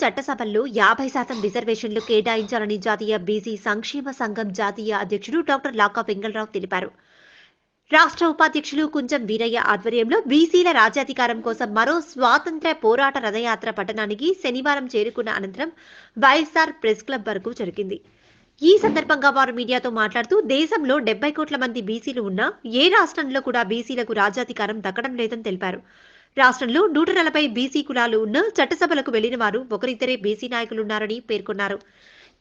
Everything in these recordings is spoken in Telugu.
చట్టసభల్లో 50% రిజర్వేషన్లు కేటాయించాలని జాతీయ బీసీ సంక్షేమ సంఘం జాతీయ అధ్యక్షుడు డాక్టర్ లాకా వెంగళరావు తెలిపారు. రాష్ట్ర ఉపాధ్యక్షులు కుంచం వీరయ్య ఆధ్వర్యంలో బీసీల రాజ్యాధికారం కోసం మరో స్వాతంత్ర్య పోరాట రథయాత్ర పట్టణానికి శనివారం చేరుకున్న అనంతరం వైఎస్ఆర్ ప్రెస్ క్లబ్ వరకు జరిగింది. ఈ సందర్భంగా వారు మీడియాతో మాట్లాడుతూ దేశంలో 70 కోట్ల మంది బీసీలు ఉన్నా ఏ రాష్ట్రంలో కూడా బీసీలకు రాజ్యాధికారం దక్కడం లేదని తెలిపారు. రాష్ట్రంలో 140 బీసీ కులాలు ఉన్న చట్టసభలకు వెళ్లిన వారు ఒకరిద్దరే బీసీ నాయకులున్నారని పేర్కొన్నారు.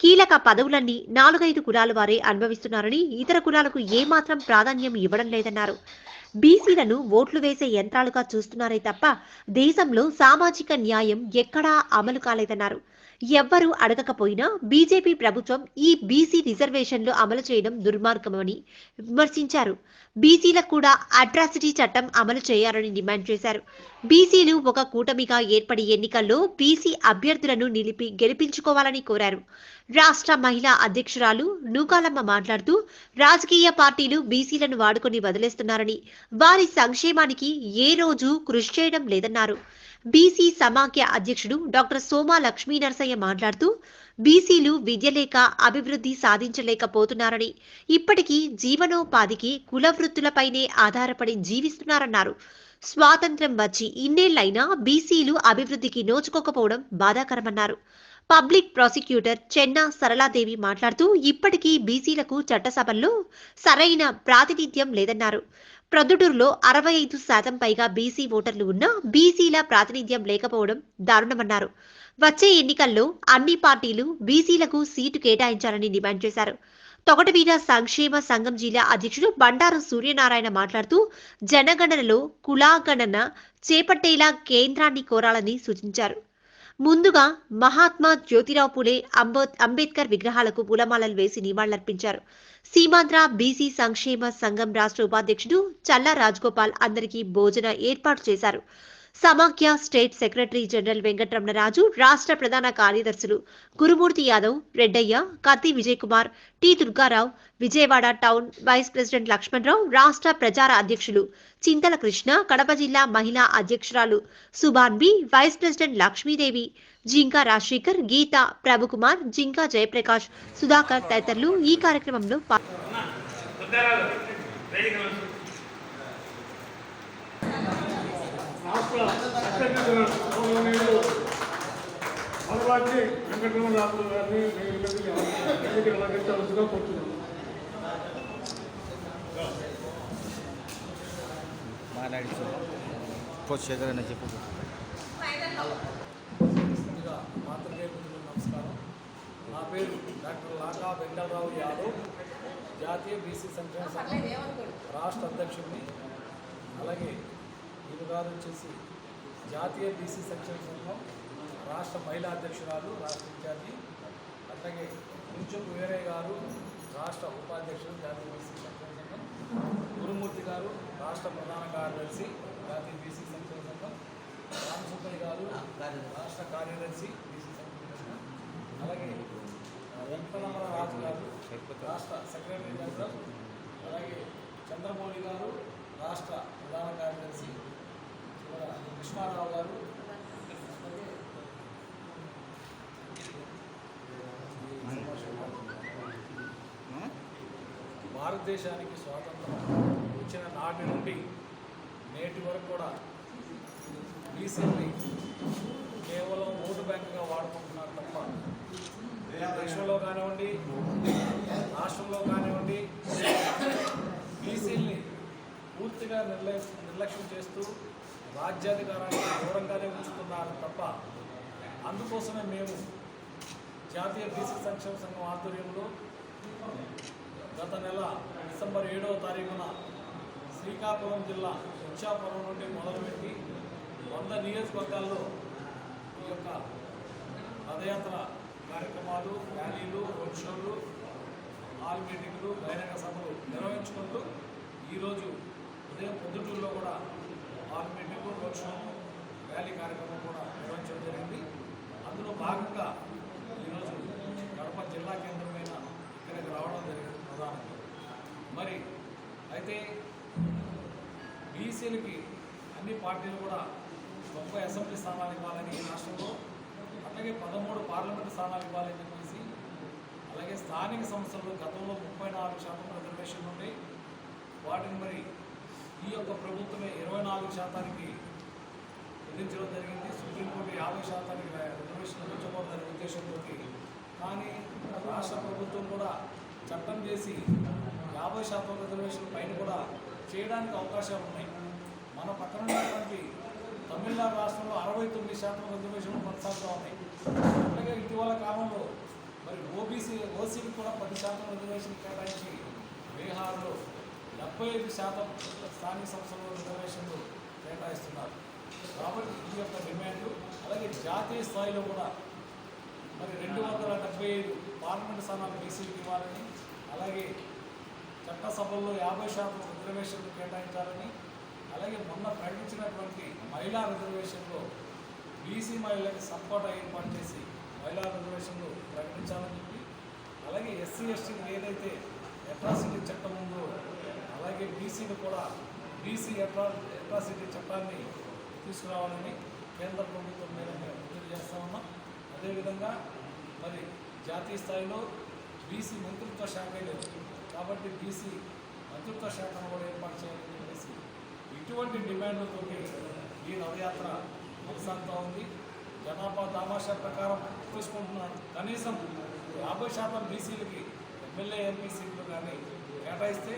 కీలక పదవులన్నీ 4-5 కులాల వారే అనుభవిస్తున్నారని, ఇతర కులాలకు ఏమాత్రం ప్రాధాన్యం ఇవ్వడం లేదన్నారు. బీసీలను ఓట్లు వేసే యంత్రాలుగా చూస్తున్నారే తప్ప దేశంలో సామాజిక న్యాయం ఎక్కడా అమలు కాలేదన్నారు. ఎవ్వరూ అడగకపోయినా బీజేపీ ప్రభుత్వం ఈ బీసీ రిజర్వేషన్లు అమలు చేయడం దుర్మార్గమని విమర్శించారు. బీసీలకు కూడా అట్రాసిటీ చట్టం అమలు చేయాలని డిమాండ్ చేశారు. బీసీలు ఒక కూటమిగా ఏర్పడి ఎన్నికల్లో బీసీ అభ్యర్థులను గెలిపించుకోవాలని కోరారు. రాష్ట్ర మహిళా అధ్యక్షురాలు నూకాలమ్మ మాట్లాడుతూ రాజకీయ పార్టీలు బీసీలను వాడుకొని వదిలేస్తున్నారని, వారి సంక్షేమానికి ఏ రోజు కృషి చేయడం లేదన్నారు. బీసీ సమాఖ్య అధ్యక్షుడు డాక్టర్ సోమా లక్ష్మీ నరసయ్య మాట్లాడుతూ బీసీలు విద్య లేక అభివృద్ధి సాధించలేకపోతున్నారని, ఇప్పటికీ జీవనోపాధికి కుల వృత్తులపైనే ఆధారపడి జీవిస్తున్నారన్నారు. స్వాతంత్ర్యం వచ్చి ఇన్నేళ్లైనా బీసీలు అభివృద్ధికి నోచుకోకపోవడం బాధాకరమన్నారు. పబ్లిక్ ప్రాసిక్యూటర్ చెన్నా సరళాదేవి మాట్లాడుతూ ఇప్పటికీ బీసీలకు చట్టసభల్లో సరైన ప్రాతినిధ్యం లేదన్నారు. ప్రొద్దుటూరులో 65% పైగా బీసీ ఓటర్లు ఉన్నా బీసీల ప్రాతినిధ్యం లేకపోవడం దారుణమన్నారు. వచ్చే ఎన్నికల్లో అన్ని పార్టీలు బీసీలకు సీటు కేటాయించాలని డిమాండ్ చేశారు. తొగటవీర సంక్షేమ సంఘం జిల్లా అధ్యక్షుడు బండారు సూర్యనారాయణ మాట్లాడుతూ జనగణనలో కులాగణన చేపట్టేలా కేంద్రాన్ని కోరాలని సూచించారు. ముందుగా మహాత్మా జ్యోతిరావు పులే అంబేద్కర్ విగ్రహాలకు పూలమాలలు వేసి నివాళులర్పించారు. సీమాంధ్ర బీసీ సంక్షేమ సంఘం రాష్ట్ర ఉపాధ్యక్షుడు చల్లా రాజగోపాల్ అందరికీ భోజన ఏర్పాటు చేశారు. సమాఖ్య స్టేట్ సెక్రటరీ జనరల్ వెంకటరమణరాజు, రాష్ట్ర ప్రధాన కార్యదర్శులు గురుమూర్తి Yadav, Reddaiah, Katti Vijay Kumar, T Durgarao, Vijayawada town vice president Lakshmanarao, రాష్ట్ర ప్రచార అధ్యక్షులు చింతల కృష్ణ, కడప జిల్లా మహిళా అధ్యక్షురాలు సుభాన్వి, వైస్ ప్రెసిడెంట్ లక్ష్మీదేవి, జింకా రాజశేఖర్, గీత, ప్రభుకుమార్, జింకా జయప్రకాష్, సుధాకర్ తదితరులు ఈ కార్యక్రమంలో నమస్కారం. నా పేరు డాక్టర్ లాకా వెంగళరావు యాదవ్, జాతీయ బీసీ సంక్షేమ సంఘం రాష్ట్ర అధ్యక్షుడిని. అలాగే ఈయన గారు వచ్చేసి జాతీయ బీసీ సంక్షేమ సంఘం రాష్ట్ర మహిళా అధ్యక్షురాలు, రాష్ట్ర ఇన్ఛార్జి. అట్లాగే కుంచం వీరయ్య గారు రాష్ట్ర ఉపాధ్యక్షులు, జాతీయ బీసీ సంక్షేమ సంఘం. గురుమూర్తి గారు రాష్ట్ర ప్రధాన కార్యదర్శి, జాతీయ బీసీ సంక్షేమ సంఘం. రామసుబ్బయ్య గారు రాష్ట్ర కార్యదర్శి, బీసీ సంక్షేమ సంఘం. అలాగే వెంకటరమణరాజు గారు రాష్ట్ర సెక్రటరీ జనరల్. అలాగే చంద్రమౌళి గారు రాష్ట్ర ప్రధాన కార్యదర్శి, కృష్ణారావు గారు. భారతదేశానికి స్వాతంత్రం వచ్చిన నాటి నుండి నేటి వరకు కూడా బీసీని కేవలం ఓటు బ్యాంకుగా వాడుకుంటున్నారు తప్ప దేశంలో కానివ్వండి, రాష్ట్రంలో కానివ్వండి, బీసీల్ని పూర్తిగా నిర్లక్ష్యం చేస్తూ రాజ్యాధికారానికి దూరంగానే ఉంచుతున్నారు తప్ప. అందుకోసమే మేము జాతీయ బీసీ సంక్షేమ సంఘం ఆధ్వర్యంలో గత నెల డిసెంబర్ 7వ తారీఖున శ్రీకాకుళం జిల్లా ఇచ్చాపురం నుండి మొదలుపెట్టి 100 నియోజకవర్గాల్లో ఈ యొక్క రథయాత్ర కార్యక్రమాలు, ర్యాలీలు, రోడ్ షోలు, హాల్ మీటింగ్లు, బహిరంగ సభలు నిర్వహించుకుంటూ ఈరోజు ఉదయం పొద్దుటూరులో కూడా hall meeting, road show, rally కార్యక్రమం కూడా నిర్వహించడం జరిగింది. అందులో భాగంగా ఈరోజు కడప జిల్లా కేంద్రమైన ఇక్కడికి రావడం జరిగింది ప్రధానంగా. మరి అయితే బీసీలకి అన్ని పార్టీలు కూడా 90 అసెంబ్లీ స్థానాలు ఇవ్వాలని రాష్ట్రంలో అట్లాగే 13 పార్లమెంటు స్థానాలు ఇవ్వాలని చెప్పేసి, అలాగే స్థానిక సంస్థల్లో గతంలో 34% రిజర్వేషన్లు ఉండే వాటిని మరి ఈ యొక్క ప్రభుత్వమే 24% విధించడం జరిగింది. సుప్రీంకోర్టు 50% రిజర్వేషన్ పెంచకూడదనే ఉద్దేశంతో, కానీ రాష్ట్ర ప్రభుత్వం కూడా చట్టం చేసి 50% రిజర్వేషన్ పైన కూడా చేయడానికి అవకాశాలు ఉన్నాయి. మన పక్కన ఉన్నటువంటి తమిళనాడు రాష్ట్రంలో 69% రిజర్వేషన్లు కొనసాగుతూ ఉన్నాయి. అట్లాగే ఇటీవల కాలంలో మరి ఓసీకి కూడా 10% రిజర్వేషన్ కేటాయించి బీహార్లో 75% స్థానిక సంస్థల్లో రిజర్వేషన్లు కేటాయిస్తున్నారు. కాబట్టి ఈ యొక్క డిమాండ్, అలాగే జాతీయ స్థాయిలో కూడా మరి 275 పార్లమెంటు స్థానాలు బీసీలకు ఇవ్వాలని, అలాగే చట్టసభల్లో 50% రిజర్వేషన్లు కేటాయించాలని, అలాగే మొన్న ప్రకటించినటువంటి మహిళా రిజర్వేషన్లో బీసీ మహిళలకు సపోర్ట్ ఏర్పాటు చేసి మహిళా రిజర్వేషన్లు ప్రకటించాలని చెప్పి, అలాగే ఎస్సీ ఎస్టీకి ఏదైతే అట్రాసిటీ చట్టం ఉందో అలాగే బీసీలు కూడా బీసీ అట్రాసిటీ చట్టాన్ని తీసుకురావాలని కేంద్ర ప్రభుత్వం మీద మేము ఒత్తిడి చేస్తూ ఉన్నాం. అదేవిధంగా మరి జాతీయ స్థాయిలో బీసీ మంత్రిత్వ శాఖే లేదు కాబట్టి బీసీ మంత్రిత్వ శాఖను కూడా ఏర్పాటు చేయాలని చెప్పేసి ఇటువంటి డిమాండ్లతో ఈ రథయాత్ర కొనసాగుతూ ఉంది. జనాభా దామాషా ప్రకారం చూసుకుంటున్నాడు. కనీసం 50% బీసీలకి ఎమ్మెల్యే ఎంపీ సీట్లు కానీ కేటాయిస్తే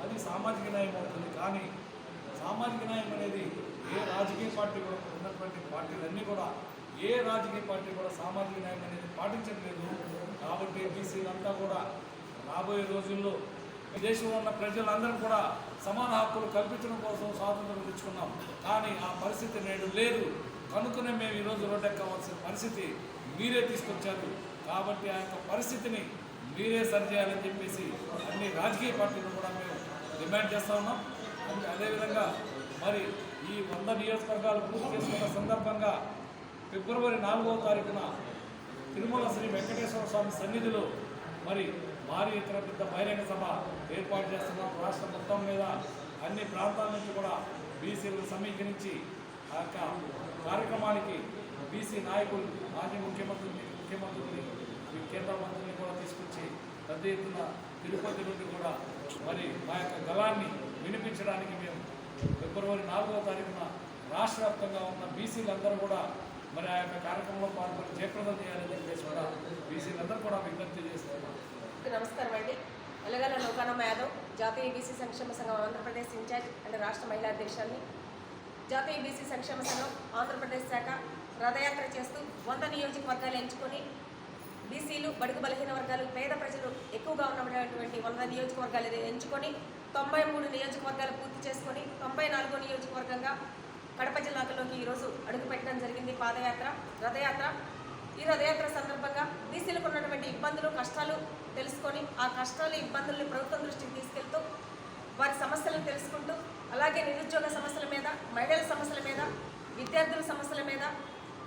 అది సామాజిక న్యాయం అవుతుంది. కానీ సామాజిక న్యాయం అనేది ఏ రాజకీయ పార్టీ కూడా ఉన్నటువంటి పార్టీలన్నీ కూడా ఏ రాజకీయ పార్టీ కూడా సామాజిక న్యాయం అనేది పాటించట్లేదు. కాబట్టి బీసీలంతా కూడా రాబోయే రోజుల్లో ఈ దేశంలో ఉన్న ప్రజలందరూ కూడా సమాన హక్కులు కల్పించడం కోసం స్వాతంత్రం తెచ్చుకున్నాం. కానీ ఆ పరిస్థితి నేడు లేదు. కనుకనే మేము ఈరోజు రోడ్డెక్కవలసిన పరిస్థితి మీరే తీసుకొచ్చారు. కాబట్టి ఆ యొక్క పరిస్థితిని మీరే సరిచేయాలని చెప్పేసి అన్ని రాజకీయ పార్టీలు కూడా మేము డిమాండ్ చేస్తూ ఉన్నాం. అదేవిధంగా మరి ఈ 100 నియోజకవర్గాలు పూర్తి చేసుకున్న సందర్భంగా ఫిబ్రవరి 4వ తారీఖున తిరుమల శ్రీ వెంకటేశ్వర స్వామి సన్నిధిలో మరి భారీ ఎత్తున పెద్ద బహిరంగ సభ ఏర్పాటు చేస్తున్నాం. రాష్ట్రం మొత్తం మీద అన్ని ప్రాంతాల నుంచి కూడా బీసీలను సమీకరించి ఆ యొక్క కార్యక్రమానికి బీసీ నాయకులు, మాజీ ముఖ్యమంత్రిని, కేంద్ర మంత్రిని కూడా తీసుకొచ్చి పెద్ద ఎత్తున తిరుపతి నుండి కూడా మరి మా యొక్క గళాన్ని వినిపించడానికి మేము ఫిబ్రవరి 4వ తారీఖున రాష్ట్ర వ్యాప్తంగా ఉన్న బీసీలందరూ కూడా మరి ఆ యొక్క కార్యక్రమంలో పాల్గొని జయప్రదం చేయాలని చెప్పేసి కూడా బీసీలందరూ కూడా విజ్ఞప్తి చేస్తున్నారు. నమస్కారం అండి. ఎలగల లోకానమ్మ యాదవ్, జాతీయ బీసీ సంక్షేమ సంఘం ఆంధ్రప్రదేశ్ ఇన్ఛార్జ్ అండ్ రాష్ట్ర మహిళా అధ్యక్షురాలిని. జాతీయ బీసీ సంక్షేమ సంఘం ఆంధ్రప్రదేశ్ శాఖ రథయాత్ర చేస్తూ 100 నియోజకవర్గాలు ఎంచుకొని బీసీలు, బడుగు బలహీన వర్గాలు, పేద ప్రజలు ఎక్కువగా ఉన్నటువంటి 100 నియోజకవర్గాలు ఎంచుకొని 93 నియోజకవర్గాలు పూర్తి చేసుకొని 94వ నియోజకవర్గంగా కడప జిల్లాలోకి ఈరోజు అడుగుపెట్టడం జరిగింది. రథయాత్ర. ఈ రథయాత్ర సందర్భంగా బీసీలకు ఉన్నటువంటి ఇబ్బందులు, కష్టాలు తెలుసుకొని ఆ కష్టాలు, ఇబ్బందుల్ని ప్రభుత్వం దృష్టికి తీసుకెళ్తూ వారి సమస్యలను తెలుసుకుంటూ, అలాగే నిరుద్యోగ సమస్యల మీద, మహిళల సమస్యల మీద, విద్యార్థుల సమస్యల మీద,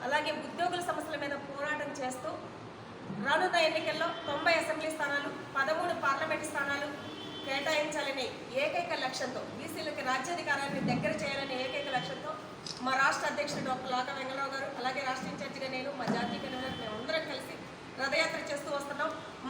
అలాగే ఉద్యోగుల సమస్యల మీద పోరాటం చేస్తూ రానున్న ఎన్నికల్లో 90 అసెంబ్లీ స్థానాలు, 13 పార్లమెంటు స్థానాలు కేటాయించాలనే ఏకైక లక్ష్యంతో, బీసీలకి రాజ్యాధికారాన్ని దగ్గర చేయాలనే ఏకైక లక్ష్యంతో మా రాష్ట్ర అధ్యక్షుడు డాక్టర్ లాకా వెంగళరావు గారు, అలాగే రాష్ట్ర ఇన్ఛార్జిగా నేను, మా జాతీయ కన్వీనర్ మేమందరం కలిసి రథయాత్ర చేస్తూ వస్తున్నాం.